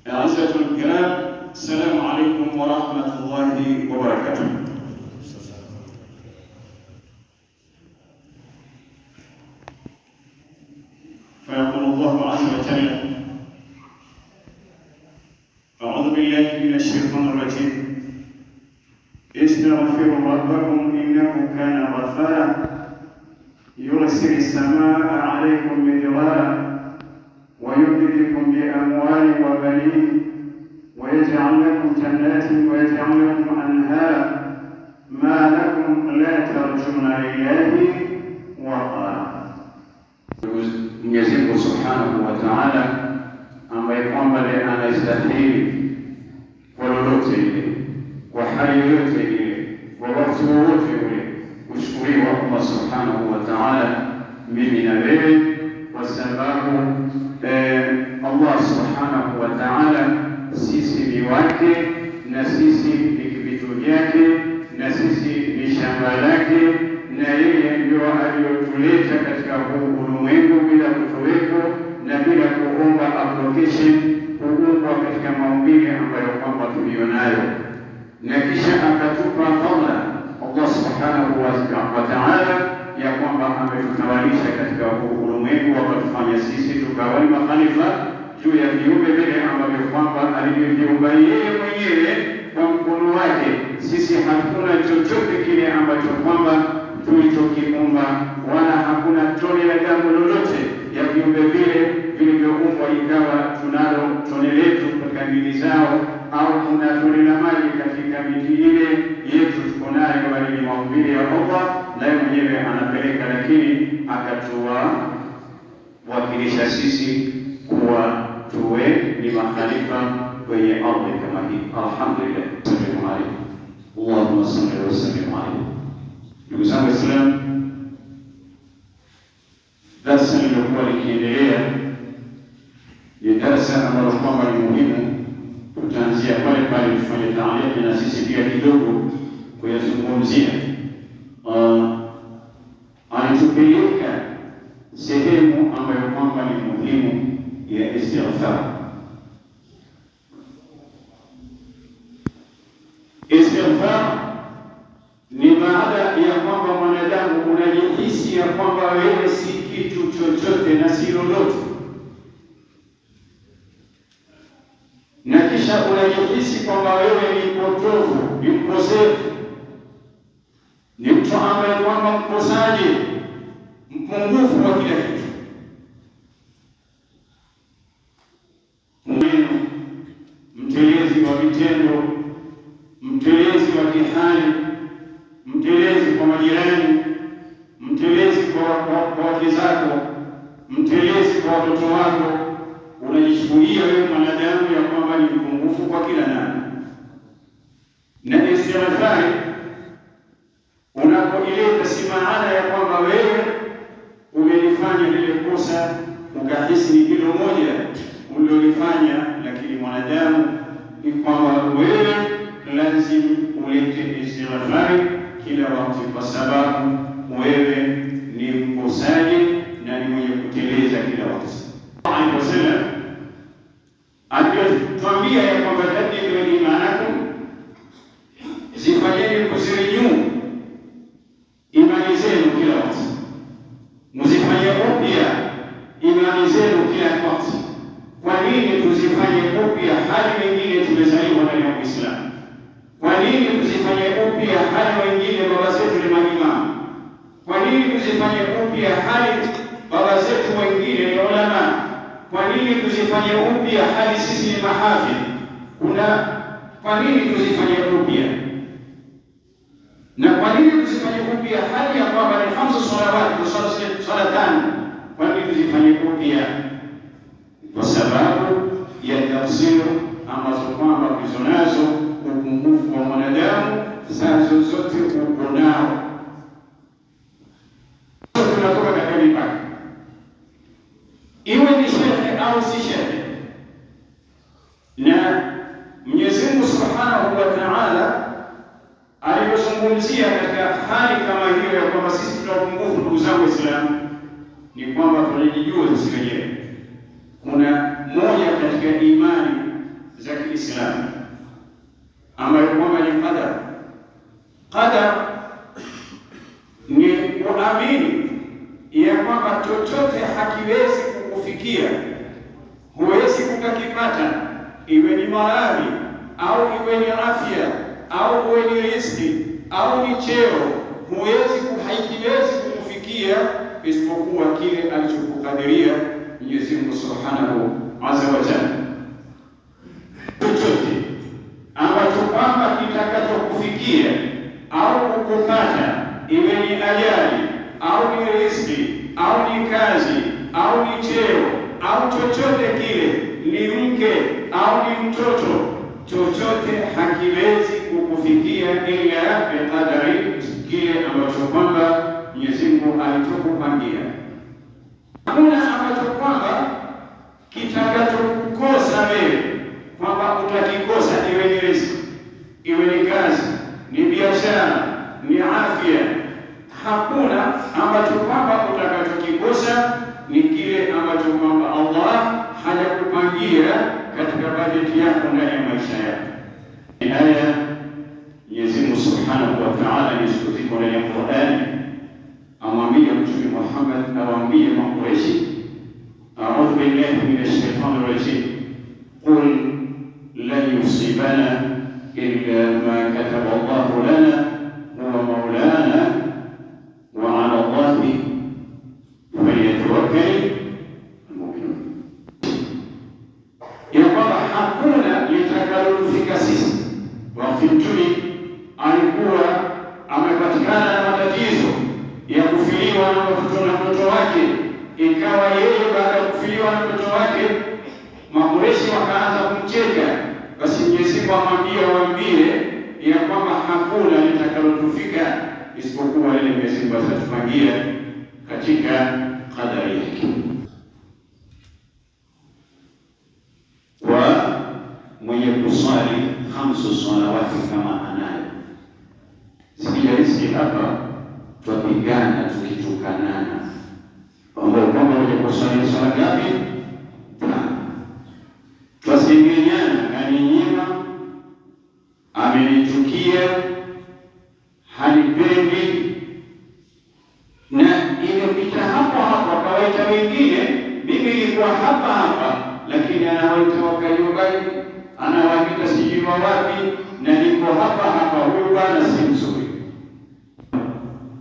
أعزائي الكرام، السلام عليكم ورحمة الله وبركاته. فيقول الله عز وجل: أعوذ بالله من الشيطان الرجيم، استغفروا ربكم إنه كان غفارا يرسل السماء عليكم مدرارا ويمددكم بأموال وبنين ويجعل لكم جنات ويجعل لكم أنهارا ما لكم لا ترجون لله وقارا. Mwenyezi Mungu Subhanahu wa Ta'ala ambaye kwamba anastahili kwa lolote ile, kwa hali yoyote ile, kwa wakati wowote ule, kushukuriwa Allah Subhanahu wa Ta'ala, mimi na wewe, kwa sababu Allah Subhanahu wa Ta'ala sisi ni wake na sisi ni vitu vyake na sisi ni shamba lake, na yeye ndio aliyotuleta katika huu ulimwengu bila kutuweko na bila kuomba application, kuumbwa katika maumbile ambayo kwamba tulionayo, na kisha akatupa fadhila Allah Subhanahu wa Ta'ala ya kwamba ametutawalisha katika huu ulimwengu, akatufanya sisi tukawa ni makhalifa juu ya viumbe vile ambavyo kwamba alivyoviumba yeye mwenyewe kwa mkono wake. Sisi hakuna chochote kile ambacho kwamba tulichokiumba, wala hakuna tone la damu lolote ya viumbe vile vilivyoumbwa ikawa tunalo tone letu katika mili zao, au kuna tone la maji katika miti ile yetu tuko nayo, bali ni maumbile ya Allah, naye mwenyewe anapeleka, lakini akatuwakilisha sisi kuwa tuwe ni makhalifa kwenye ardhi kama hii. Alhamdulillah, sallallahu alayhi Allahumma salli wa sallim alayhi. Ndugu zangu Waislamu, darasa lililokuwa likiendelea ni darasa ambalo kwamba ni muhimu. Tutaanzia pale pale tufanye taaliki na sisi pia kidogo kuyazungumzia. Alitupeleka sehemu ambayo kwamba ni muhimu ya istighfar. Istighfar ni baada ya kwamba mwanadamu unajihisi ya kwamba wewe si kitu chochote na si lolote, na kisha unajihisi kwamba wewe ni mpotofu, ni mkosefu, ni mtu ambaye kwamba mkosaji, mpungufu wa kila kitu, mtelezi wa vitendo, mtelezi wa kihali, mtelezi kwa majirani, mtelezi kwa wake zako, mtelezi kwa watoto wako. Unajishughulia wewe mwanadamu ya kwamba ni mpungufu kwa kila namna. Na istighfar unapoileta si maana ya kwamba wewe umelifanya lile kosa ukahisi ni hilo moja ulilofanya, lakini mwanadamu ni kwamba wewe lazima ulete istighfar kila wakati, kwa sababu wewe ni mkosaji na ni mwenye kuteleza kila wakati. Allah wasallam alituambia ya kwamba jaddidu imanakum, zifanyeni kuzirenew imani zenu kila wakati, mzifanye upya imani zenu kila wakati. Kwa nini tuzifanye upya hali wengine tumezaliwa ndani ya Uislamu? Kwa nini tuzifanye upya hali wengine baba zetu ni maimamu? Kwa nini tuzifanye upya hali baba zetu wengine ni ulama? Kwa nini tuzifanye upya hali sisi ni mahafidh? Kwa nini tuzifanye upya? Na kwa nini tuzifanye upya hali ya kwamba ni 5 salawati, swala 5? Kwa nini tuzifanye upya? Kwa sababu ya tafsiri ambazo kwamba tulizonazo, upungufu wa mwanadamu saa zote uko nao. Tunatoka katika mipaka, iwe ni shehe au si shehe. Na Mwenyezi Mungu Subhanahu wa Ta'ala alivyozungumzia katika hali kama hiyo ya kwamba sisi tuna upungufu, ndugu zangu Waislamu, ni kwamba tunajijua sisi wenyewe. Kuna moja katika imani Kiislamu ambayo kwamba ni qadar. Qadar ni kuamini ya kwamba chochote hakiwezi kukufikia, huwezi kukakipata, iwe ni maradhi au iwe ni afya au iwe ni riziki au ni cheo, haikiwezi kukufikia isipokuwa kile alichokukadiria Mwenyezi Mungu Subhanahu Azza wa Jalla. Chochote ambacho kwamba kitakachokufikia au kukupata, iwe ni ajali au ni riziki au ni kazi au ni cheo au chochote kile, ni mke au ni mtoto, chochote hakiwezi kukufikia ila biqadari, kile ambacho kwamba Mwenyezi Mungu alichokupangia. Hakuna ambacho kwamba kitakachokukosa wewe kwamba utakikosa, iwe ni riziki, iwe ni kazi, ni biashara, ni afya. Hakuna ambacho kwamba utakachokikosa, ni kile ambacho kwamba Allah hajakupangia katika bajeti yako ndani ya maisha yako. Aya Mwenyezi Mungu Subhanahu wa Ta'ala ni ziko ndani ya Qur'ani, amwambia Mtume Muhammad, awaambie Makureishi, a'udhu billahi minash shaitani rajim, qul lan yusibana illa ma kataba Allahu lana huwa maulana wa 'ala Allahi falyatawakkalul mu'minun. Ya kwamba hakuna litakalotufika sisi. Wakati Mtume alikuwa amepatikana na matatizo ya kufiliwa na mtoto wake, ikawa yeye baada ya kufiliwa na mtoto wake Makureishi wakaanza kumcheka, basi Mwenyezi Mungu waambie ya kwamba hakuna litakalotufika isipokuwa ile Mwenyezi Mungu atatupangia katika kadari yake. Kwa mwenye kuswali 5 salawati kama anayo, sikija riziki hapa twapigana tukitukanana, ambao kwamba mwenye kuswali swala ngapi? 5. Twasengenyana, kaninyima, amenichukia, hanipendi, na imepita hapo hapo akawaita wengine. Mimi nilikuwa hapa lakini anawaita Wakayubani, anawaita sijui wapi, na niko hapa. Huyu bwana si mzuri.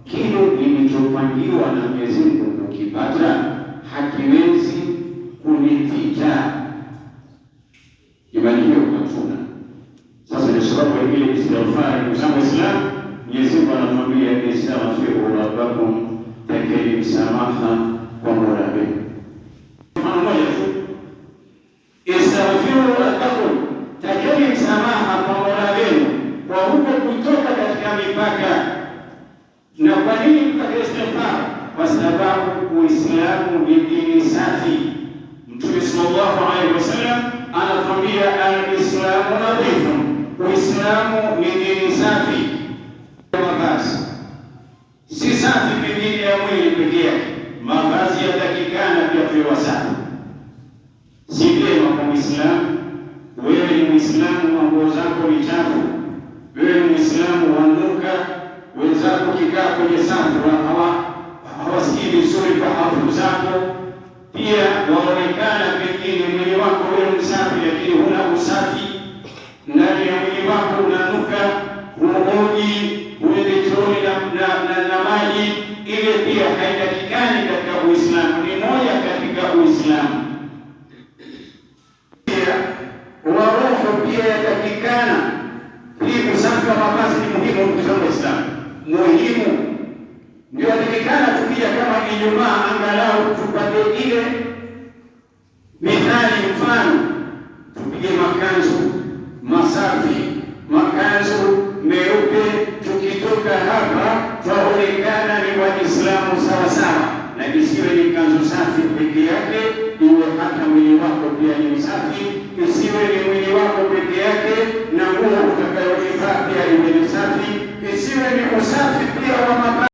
Kile kilichopangiwa na Mwenyezi Mungu ukipata hakiwezi kunipita. Imani hiyo hatuna. Sasa ni sababu ile istighfar, ndugu zangu Waislamu, Mwenyezi Mungu anatuambia istaghfiru rabbakum, takeni msamaha kwa Mola wenu. Mfano moja tu, istaghfiru rabbakum, takeni msamaha kwa Mola wenu kwa huko kutoka katika mipaka. Na kwa nini tutake istighfar? Kwa sababu Uislamu ni dini safi. Mtume sallallahu alaihi wasallam anatuambia al-Islamu nadhifun, Uislamu ni dini safi. Mavazi si safi pengine ya mwili pekee yake, mavazi yatakikana pia tuwe safi. Si vyema kwa Muislamu, wewe ni Muislamu, nguo zako ni chafu, wewe ni Muislamu wanuka, wenzako kikaa kwenye safu hawasikii vizuri kwa harufu zako, pia waonekana pengine mwili wako wewe msafi, lakini huna usafi ndani ya mwili wako, unanuka, huoji, huende chooni na maji. Ile pia haitakikani katika Uislamu, ni moja katika Uislamu. Pia wa roho pia yatakikana. Hii usafi wa mavazi ni muhimu kwa Uislamu, muhimu. Ndio yatakikana tukija kama Ijumaa angalau tupate ile mithali, mfano tupige makanzu masafi, makanzu meupe. Tukitoka hapa twaonekana ni Waislamu sawa sawa, na isiwe ni kanzu safi peke yake, iwe hata mwili wako pia ni safi. Isiwe ni mwili wako peke yake na nguo utakayovaa pia iwe ni safi. Isiwe ni usafi pia wa